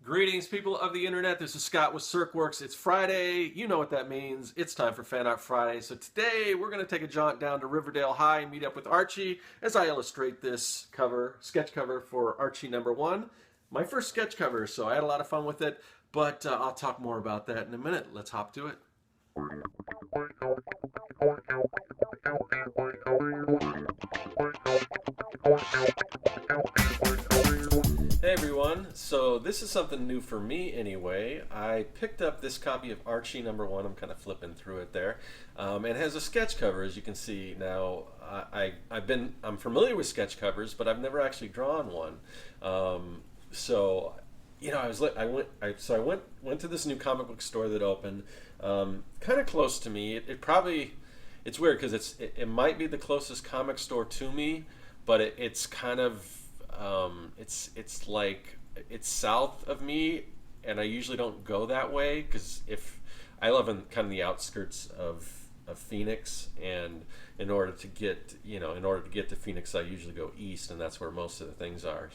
Greetings, people of the internet. This is Scott with CircWorks. It's Friday. You know what that means. It's time for Fan Art Friday. So today we're going to take a jaunt down to Riverdale High and meet up with Archie as I illustrate this sketch cover for Archie #1. My first sketch cover, so I had a lot of fun with it, but I'll talk more about that in a minute. Let's hop to it. Hey everyone, so this is something new for me anyway. I picked up this copy of Archie #1. I'm kind of flipping through it there. It has a sketch cover, as you can see. Now, I'm familiar with sketch covers, but I've never actually drawn one. So, you know, I went to this new comic book store that opened, kind of close to me. It's weird because it might be the closest comic store to me, but it's kind of it's south of me, and I usually don't go that way because if I live in kind of the outskirts of Phoenix, and in order to get to Phoenix, I usually go east, and that's where most of the things are.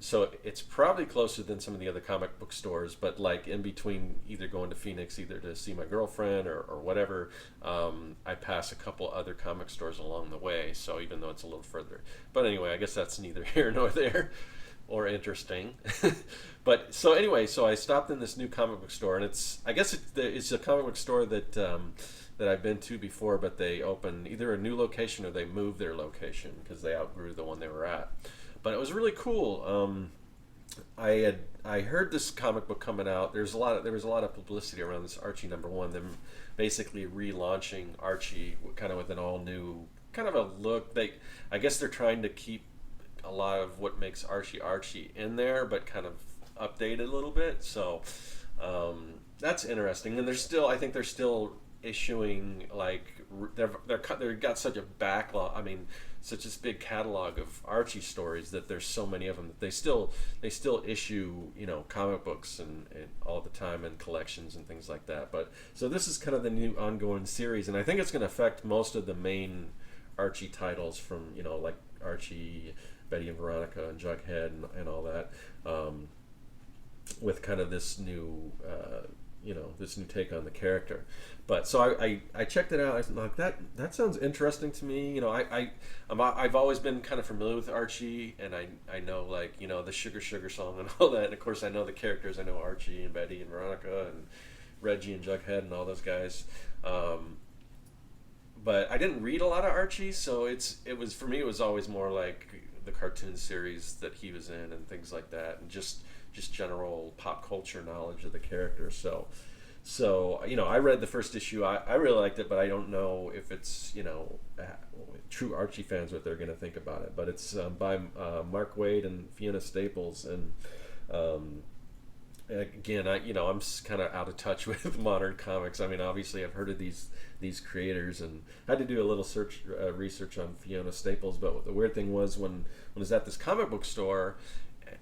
So it's probably closer than some of the other comic book stores, but like in between either going to Phoenix, either to see my girlfriend or whatever, I pass a couple other comic stores along the way, so even though it's a little further. But anyway, I guess that's neither here nor there or interesting. But so anyway, so I stopped in this new comic book store, and it's a comic book store that I've been to before, but they opened either a new location or they moved their location because they outgrew the one they were at. But it was really cool. I heard this comic book coming out. There was a lot of publicity around this Archie #1. Them basically relaunching Archie kind of with an all new kind of a look. I guess they're trying to keep a lot of what makes Archie in there, but kind of update it a little bit. So that's interesting. And I think they're still issuing they've got such a backlog. I mean, such this big catalog of Archie stories that there's so many of them that they still issue comic books and all the time, and collections and things like that. But so this is kind of the new ongoing series, and I think it's going to affect most of the main Archie titles from like Archie, Betty and Veronica, and Jughead and all that, with kind of this new this new take on the character. But so I checked it out. I was like, that sounds interesting to me. I've always been kind of familiar with Archie, and I know the Sugar Sugar song and all that. And of course I know the characters. I know Archie and Betty and Veronica and Reggie and Jughead and all those guys. But I didn't read a lot of Archie, so it was for me. It was always more like the cartoon series that he was in and things like that, and just general pop culture knowledge of the character. So I read the first issue. I really liked it, but I don't know if it's true Archie fans what they're going to think about it. But it's by Mark Waid and Fiona Staples, and again, I'm kind of out of touch with modern comics. I mean, obviously I've heard of these creators and had to do a little research on Fiona Staples. But the weird thing was when I was at this comic book store.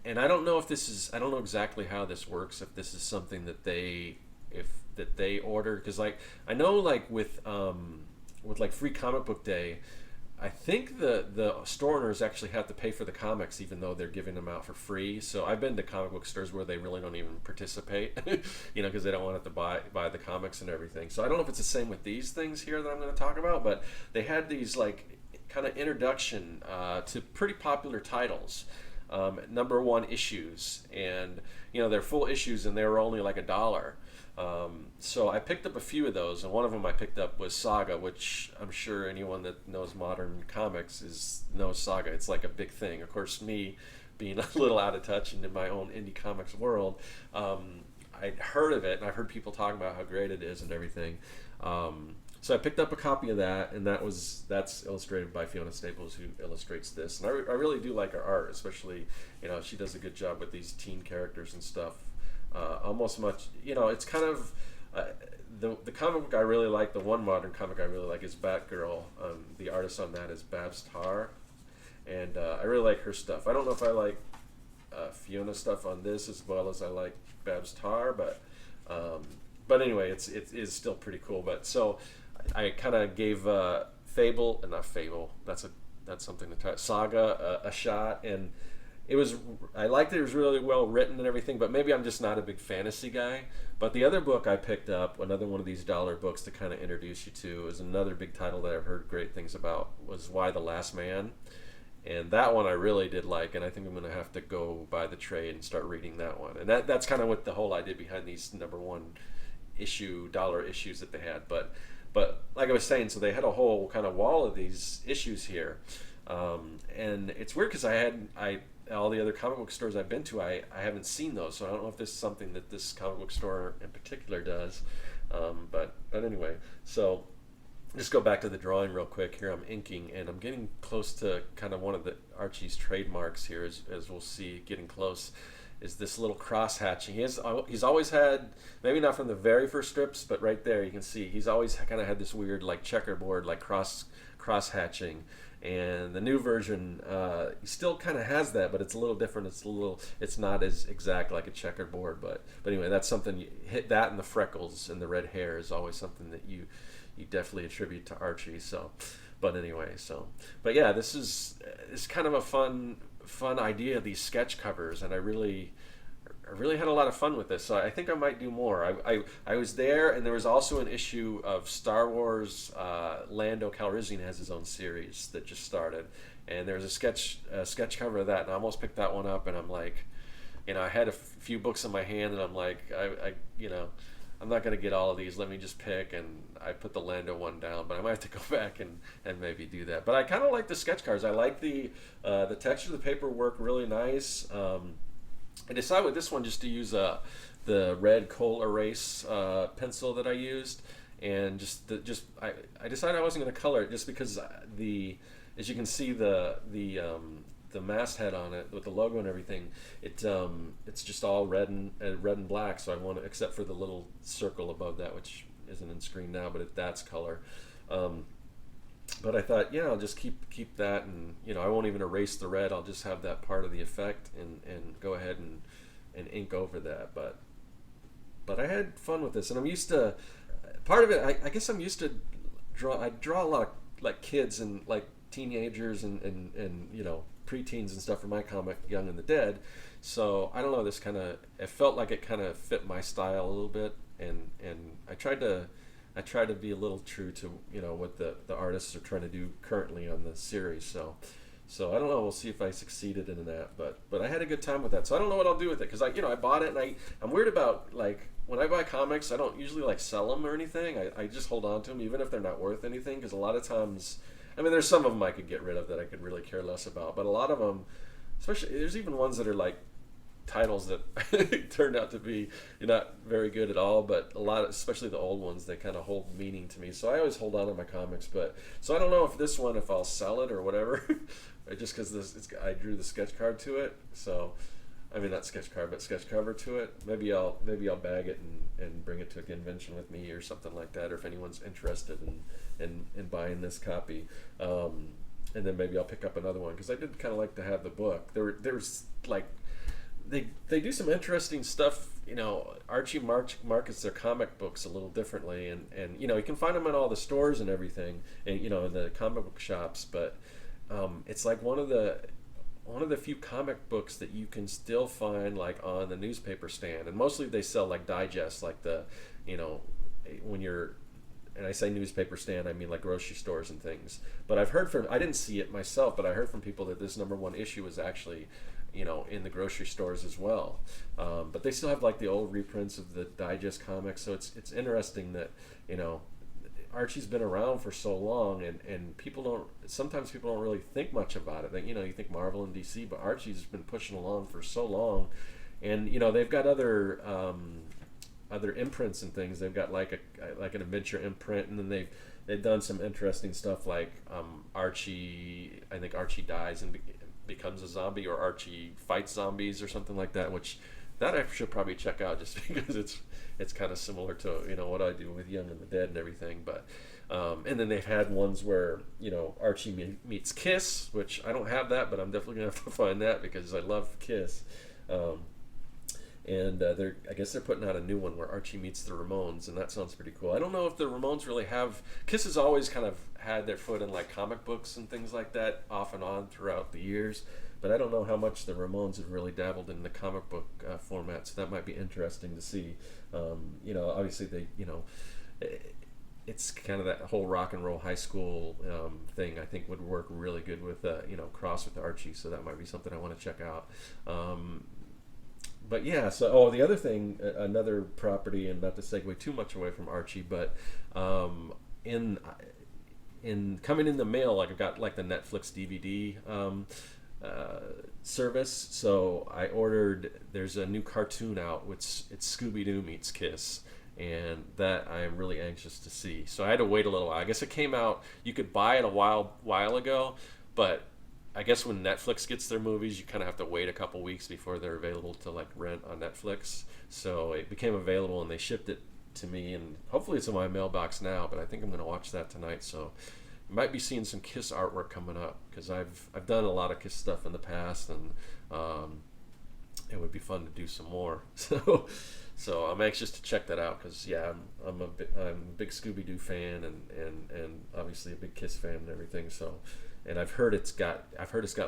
And I don't know I don't know exactly how this works. If this is something that they order, because I know with Free Comic Book Day, I think the store owners actually have to pay for the comics, even though they're giving them out for free. So I've been to comic book stores where they really don't even participate, because they don't want to buy the comics and everything. So I don't know if it's the same with these things here that I'm going to talk about, but they had these kind of introduction to pretty popular titles. #1 issues, and they're full issues, and they were only like $1. So I picked up a few of those, and one of them I picked up was Saga, which I'm sure anyone that knows modern comics knows Saga. It's like a big thing. Of course, me being a little out of touch and in my own indie comics world, I'd heard of it, and I've heard people talking about how great it is and everything. So I picked up a copy of that, and that's illustrated by Fiona Staples, who illustrates this. And I really do like her art, especially, she does a good job with these teen characters and stuff. Almost much, it's kind of the comic book I really like. The one modern comic I really like is Batgirl. The artist on that is Babs Tarr, and I really like her stuff. I don't know if I like Fiona stuff on this as well as I like Babs Tarr, but anyway, it is still pretty cool. But so I kind of gave Saga a shot, and it was, I liked it. It was really well written and everything, but maybe I'm just not a big fantasy guy. But the other book I picked up, another one of these dollar books to kind of introduce you to, is another big title that I've heard great things about, was Why the Last Man. And that one I really did like, and I think I'm going to have to go buy the trade and start reading that one. And that's kind of what the whole idea behind these number one issue dollar issues that they had. But like I was saying, so they had a whole kind of wall of these issues here, and it's weird because I all the other comic book stores I've been to, I haven't seen those, so I don't know if this is something that this comic book store in particular does. But anyway, so just go back to the drawing real quick. Here I'm inking, and I'm getting close to kind of one of the Archie's trademarks here, as we'll see, getting close, is this little cross hatching. He's always had, maybe not from the very first strips, but right there you can see he's always kind of had this weird like checkerboard, like cross hatching. And the new version, he still kind of has that, but it's a little different. It's not as exact like a checkerboard. But anyway, that's something. You hit that, and the freckles and the red hair is always something that you definitely attribute to Archie. So, but anyway, but yeah, this is kind of a fun idea, these sketch covers, and I really had a lot of fun with this. So I think I might do more. I was there, and there was also an issue of Star Wars. Lando Calrissian has his own series that just started, and there was a sketch cover of that, and I almost picked that one up, and I'm like, I had a few books in my hand, and I'm like, I'm not going to get all of these. Let me just pick, and I put the Lando one down, but I might have to go back and maybe do that. But I kind of like the sketch cards. I like the texture of the paperwork, really nice. I decided with this one just to use the red coal erase pencil that I used, and I decided I wasn't going to color it just because as you can see the masthead on it with the logo and everything, it's just all red and black. So I want to, except for the little circle above that, which isn't in screen now, but that's color. But I thought, I'll just keep that, and I won't even erase the red. I'll just have that part of the effect and go ahead and ink over that. But I had fun with this, and I'm used to part of it. I guess I'm used to I draw a lot of like kids and like teenagers and preteens and stuff for my comic Young and the Dead. So I don't know, it felt like it kind of fit my style a little bit, and I tried to be a little true to what the artists are trying to do currently on the series. So I don't know. We'll see if I succeeded in that. But I had a good time with that. So I don't know what I'll do with it, because I bought it, and I'm weird about, like, when I buy comics, I don't usually like sell them or anything. I just hold on to them even if they're not worth anything, because a lot of times, I mean, there's some of them I could get rid of that I could really care less about, but a lot of them, especially, there's even ones that are like titles that turned out to be not very good at all, but a lot, especially the old ones, they kind of hold meaning to me. So I always hold on to my comics. But so I don't know if I'll sell it or whatever, just because I drew the sketch card to it. So I mean, not sketch card, but sketch cover to it. Maybe I'll bag it and bring it to a convention with me or something like that. Or if anyone's interested in buying this copy. And then maybe I'll pick up another one, because I did kind of like to have the book. There's like, they do some interesting stuff. Archie markets their comic books a little differently, and you can find them in all the stores and everything, and in the comic book shops. But it's like one of the few comic books that you can still find like on the newspaper stand, and mostly they sell like digests, like when you're. And I say newspaper stand, I mean like grocery stores and things. But I've heard I didn't see it myself, but I heard from people that this #1 issue was actually, in the grocery stores as well. But they still have like the old reprints of the digest comics. So it's interesting that, Archie's been around for so long, and sometimes people don't really think much about it. Like, you think Marvel and DC, but Archie's been pushing along for so long. And, they've got other imprints and things. They've got like an adventure imprint, and then they've done some interesting stuff like Archie. I think Archie dies and becomes a zombie, or Archie fights zombies or something like that. Which that I should probably check out, just because it's kind of similar to what I do with Young and the Dead and everything. But and then they've had ones where Archie meets Kiss, which I don't have that, but I'm definitely gonna have to find that because I love Kiss. And I guess they're putting out a new one where Archie meets the Ramones, and that sounds pretty cool. I don't know if the Ramones really have... Kiss has always kind of had their foot in like comic books and things like that, off and on throughout the years. but I don't know how much the Ramones have really dabbled in the comic book format, so that might be interesting to see. Obviously they, it's kind of that whole rock and roll high school thing. I think would work really good with cross with Archie, so that might be something I want to check out. But yeah, so the other thing, another property, and not to segue too much away from Archie, but in coming in the mail, like I've got like the Netflix DVD service. So I ordered. There's a new cartoon out, which it's Scooby Doo meets Kiss, and that I am really anxious to see. So I had to wait a little while. I guess it came out. You could buy it a while ago, but I guess when Netflix gets their movies, you kind of have to wait a couple weeks before they're available to like rent on Netflix. So it became available, and they shipped it to me, and hopefully it's in my mailbox now. But I think I'm going to watch that tonight. So you might be seeing some Kiss artwork coming up, because I've done a lot of Kiss stuff in the past, and it would be fun to do some more. So I'm anxious to check that out, because yeah, I'm a big Scooby Doo fan, and obviously a big Kiss fan and everything. So. And I've heard it's got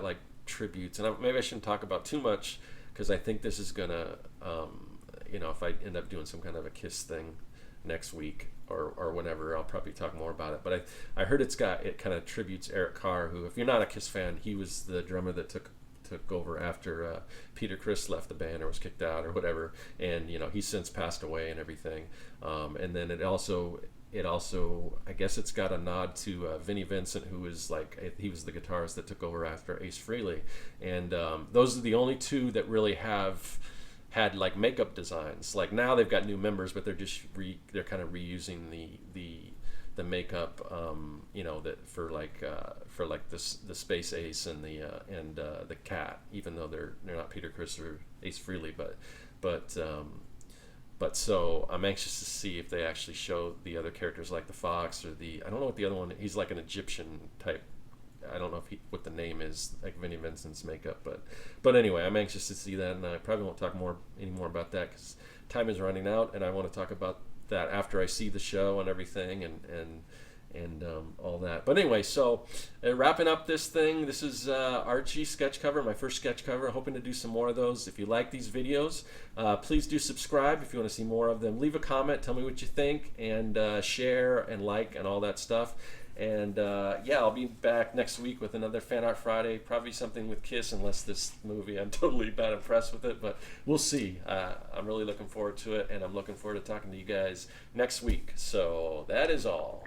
like tributes, and maybe I shouldn't talk about too much, because I think this is gonna, if I end up doing some kind of a Kiss thing next week or whenever, I'll probably talk more about it. But I heard it kind of tributes Eric Carr, who, if you're not a Kiss fan, he was the drummer that took over after Peter Criss left the band or was kicked out or whatever, and he's since passed away and everything. And then it also, I guess it's got a nod to Vinnie Vincent, who was he was the guitarist that took over after Ace Frehley, and those are the only two that really have had like makeup designs. Like now they've got new members, but they're just they're kind of reusing the makeup, that for the Space Ace and the Cat, even though they're not Peter Criss or Ace Frehley, but so I'm anxious to see if they actually show the other characters, like the Fox or I don't know what the other one. He's like an Egyptian type. I don't know what the name is, like Vinnie Vincent's makeup, but anyway, I'm anxious to see that, and I probably won't talk any more about that, because time is running out, and I want to talk about that after I see the show and everything, and all that. But anyway, so wrapping up this thing, this is Archie sketch cover, my first sketch cover. Hoping to do some more of those. If you like these videos, please do subscribe if you want to see more of them. Leave a comment, tell me what you think, and share and like and all that stuff. And yeah, I'll be back next week with another Fan Art Friday, probably something with Kiss, unless this movie, I'm totally not impressed with it, but we'll see. I'm really looking forward to it, and I'm looking forward to talking to you guys next week. So that is all.